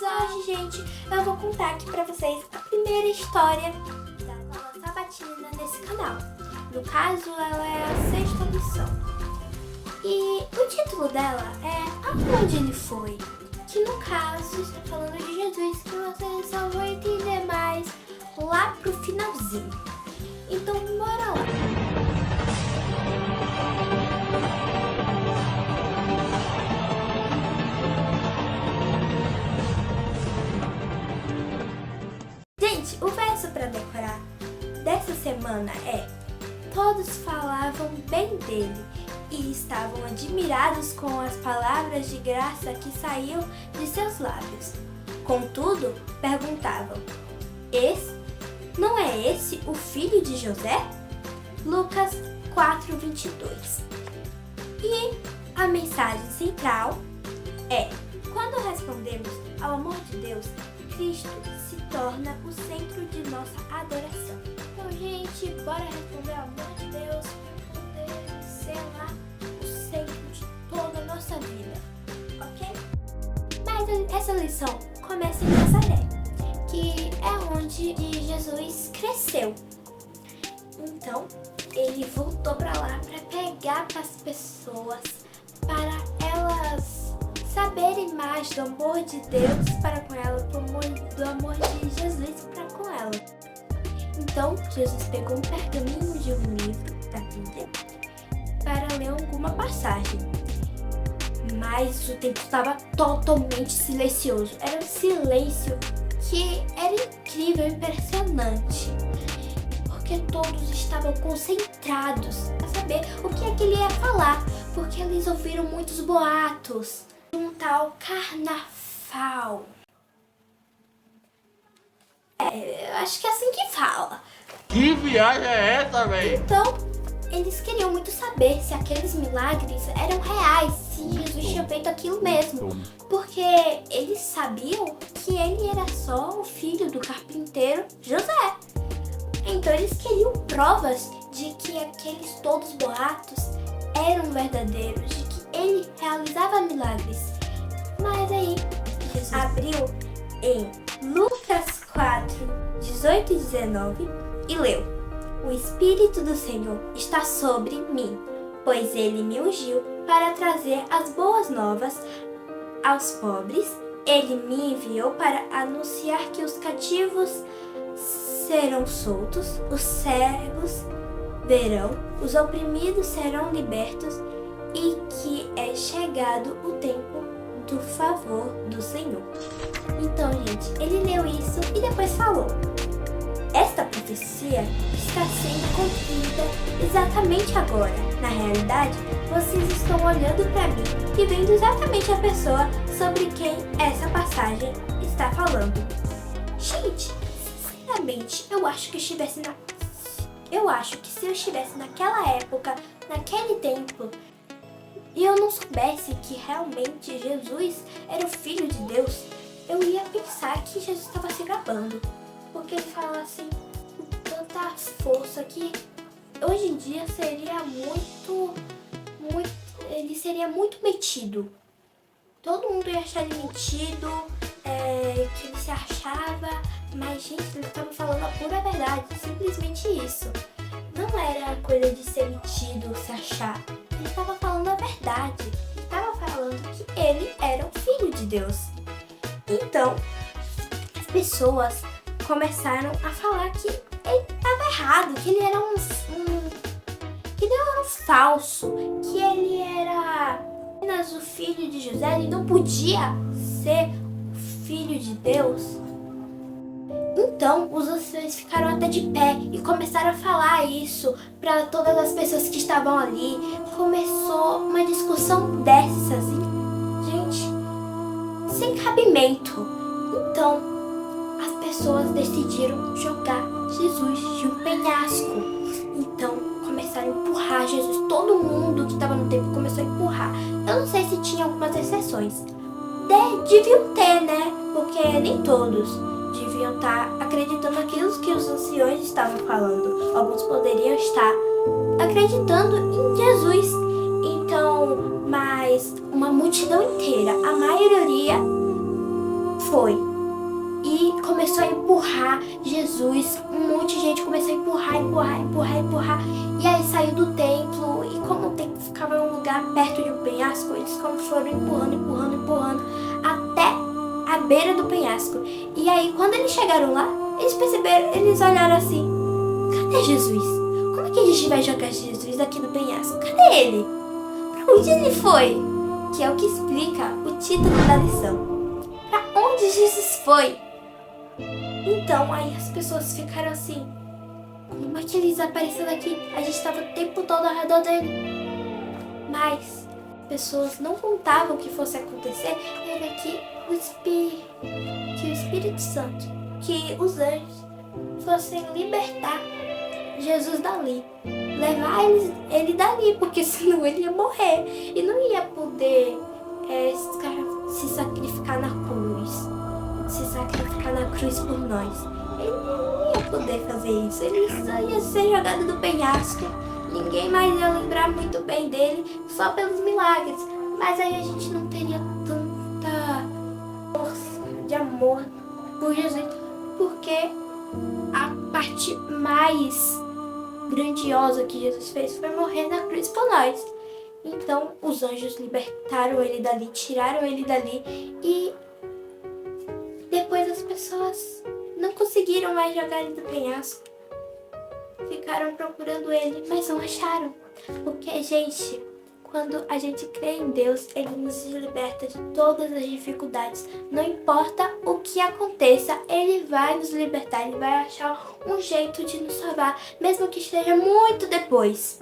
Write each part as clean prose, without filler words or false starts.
Mas hoje, gente, eu vou contar aqui pra vocês a primeira história da Nova Sabatina nesse canal. No caso, ela é a sexta lição. E o título dela é Aonde Ele Foi? Que no caso está falando de Jesus, que vocês só vão entender mais lá pro finalzinho. Então, bora lá. Gente, o verso para decorar dessa semana é: todos falavam bem dele e estavam admirados com as palavras de graça que saíam de seus lábios. Contudo, perguntavam: não é esse o filho de José? Lucas 4:22. E a mensagem central é: quando respondemos ao amor de Deus, Cristo se torna o centro de nossa adoração. Então, gente, bora responder ao amor de Deus para poder ser lá o centro de toda a nossa vida, ok? Mas essa lição começa em Nazaré, que é onde Jesus cresceu. Então, ele voltou para lá para pregar para as pessoas, para elas saberem mais do amor de Deus para com ela, do amor de Jesus para com ela. Então, Jesus pegou um pergaminho de um livro da Bíblia para ler alguma passagem. Mas o tempo estava totalmente silencioso. Era um silêncio que era incrível, impressionante. Porque todos estavam concentrados para saber o que é que ele ia falar. Porque eles ouviram muitos boatos de um tal carnaval. Eu acho que é assim que fala. Que viagem é essa, velho? Então, eles queriam muito saber se aqueles milagres eram reais, se Jesus tinha feito aquilo mesmo. Porque eles sabiam que ele era só o filho do carpinteiro José. Então eles queriam provas de que aqueles todos boatos eram verdadeiros, de que ele realizava milagres. Mas aí, Jesus abriu em Lucas 4:18 e 19 e leu: O Espírito do Senhor está sobre mim, pois ele me ungiu para trazer as boas novas aos pobres. Ele me enviou para anunciar que os cativos serão soltos, os cegos verão, os oprimidos serão libertos e que é chegado o tempo do favor do Senhor. Então, gente, ele leu isso e depois falou: esta profecia está sendo cumprida exatamente agora. Na realidade, vocês estão olhando para mim e vendo exatamente a pessoa sobre quem essa passagem está falando. Gente, sinceramente, eu acho que se eu estivesse naquela época, naquele tempo, e eu não soubesse que realmente Jesus era o Filho de Deus, eu ia pensar que Jesus estava se gabando. Porque ele fala assim com tanta força que hoje em dia seria ele seria muito metido. Todo mundo ia achar ele metido, que ele se achava, mas gente, ele estava falando a pura verdade, simplesmente isso. Não era coisa de ser metido, se achar. Ele estava falando a verdade. Ele estava falando que ele era o Filho de Deus. Então, as pessoas começaram a falar que ele estava errado, que ele era que ele era um falso, que ele era apenas o filho de José, ele não podia ser o filho de Deus. Então, os anciões ficaram até de pé e começaram a falar isso para todas as pessoas que estavam ali. Começou uma discussão dessas, gente, sem cabimento. Então, as pessoas decidiram jogar Jesus de um penhasco. Então, começaram a empurrar Jesus. Todo mundo que estava no templo começou a empurrar. Eu não sei se tinha algumas exceções. Deviam ter, né? Porque nem todos deviam estar acreditando naquilo que os anciões estavam falando. Alguns poderiam estar acreditando em Jesus. Então, mas uma multidão inteira, a maioria foi e começou a empurrar Jesus. Um monte de gente começou a empurrar. E aí saiu do templo. E como o templo ficava em um lugar perto de um penhasco, eles foram empurrando até a beira do penhasco. E aí quando eles chegaram lá, eles perceberam, eles olharam assim: cadê Jesus? Como é que a gente vai jogar Jesus daqui no penhasco? Cadê ele? Pra onde ele foi? Que é o que explica o título da lição. Pra onde Jesus foi? Então, aí as pessoas ficaram assim: como é que ele desapareceu daqui? A gente estava o tempo todo ao redor dele. Mas as pessoas não contavam o que fosse acontecer. Era que o Espírito Santo, que os anjos fossem libertar Jesus dali, levar ele dali, porque senão ele ia morrer e não ia poder se sacrificar na cruz por nós. Ele não ia poder fazer isso, ele só ia ser jogado do penhasco. Ninguém mais ia lembrar muito bem dele, só pelos milagres. Mas aí a gente não teria tanta força de amor por Jesus, porque a parte mais grandiosa que Jesus fez foi morrer na cruz por nós. Então os anjos libertaram ele dali, tiraram ele dali, e depois as pessoas não conseguiram mais jogar ele do penhasco. Ficaram procurando ele, mas não acharam. Porque, gente, quando a gente crê em Deus, Ele nos liberta de todas as dificuldades. Não importa o que aconteça, Ele vai nos libertar. Ele vai achar um jeito de nos salvar, mesmo que esteja muito depois.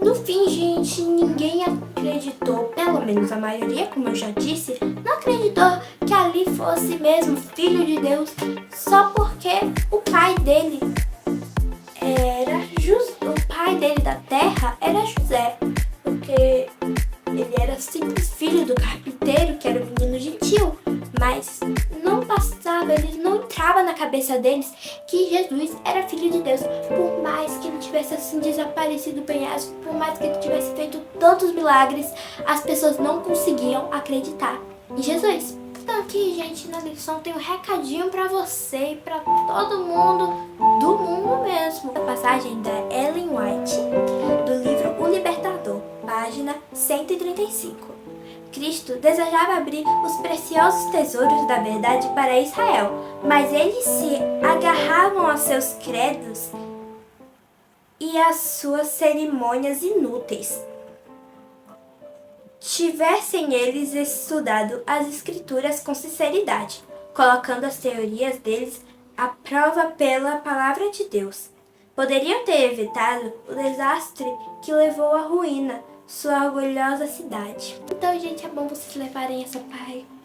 No fim, gente, ninguém acreditou, pelo menos a maioria, como eu já disse, não acreditou que ali fosse mesmo Filho de Deus, só porque o pai dele o pai dele da terra era José, porque ele era simples filho do carpinteiro, que era um menino gentil, mas não passava, eles não entrava na cabeça deles que Jesus era filho de Deus. Por mais que ele tivesse assim desaparecido do penhasco, por mais que ele tivesse feito tantos milagres, as pessoas não conseguiam acreditar em Jesus. Então aqui, gente, na lição tem um recadinho pra você e pra todo mundo, do mundo mesmo. A passagem da Ellen White, do livro O Libertador, página 135. Cristo desejava abrir os preciosos tesouros da verdade para Israel, mas eles se agarravam aos seus credos e às suas cerimônias inúteis. Tivessem eles estudado as Escrituras com sinceridade, colocando as teorias deles à prova pela palavra de Deus, poderiam ter evitado o desastre que levou à ruína sua orgulhosa cidade. Então, gente, é bom vocês levarem essa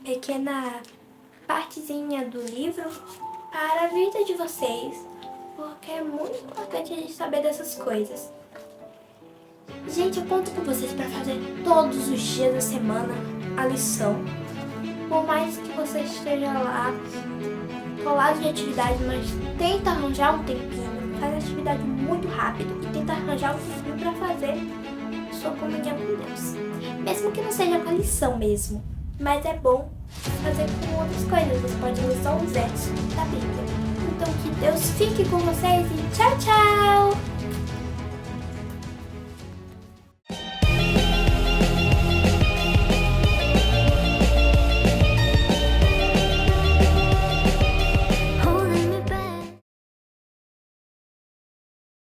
pequena partezinha do livro para a vida de vocês, porque é muito importante a gente saber dessas coisas. Gente, eu conto com vocês para fazer todos os dias da semana a lição. Por mais que você esteja lá colado de atividade, mas tenta arranjar um tempinho, faz a atividade muito rápido e tenta arranjar um tempinho para fazer sua comunhão com Deus. Mesmo que não seja com a lição mesmo, mas é bom fazer com outras coisas. Você pode ler só um verso da Bíblia. Então que Deus fique com vocês e tchau, tchau!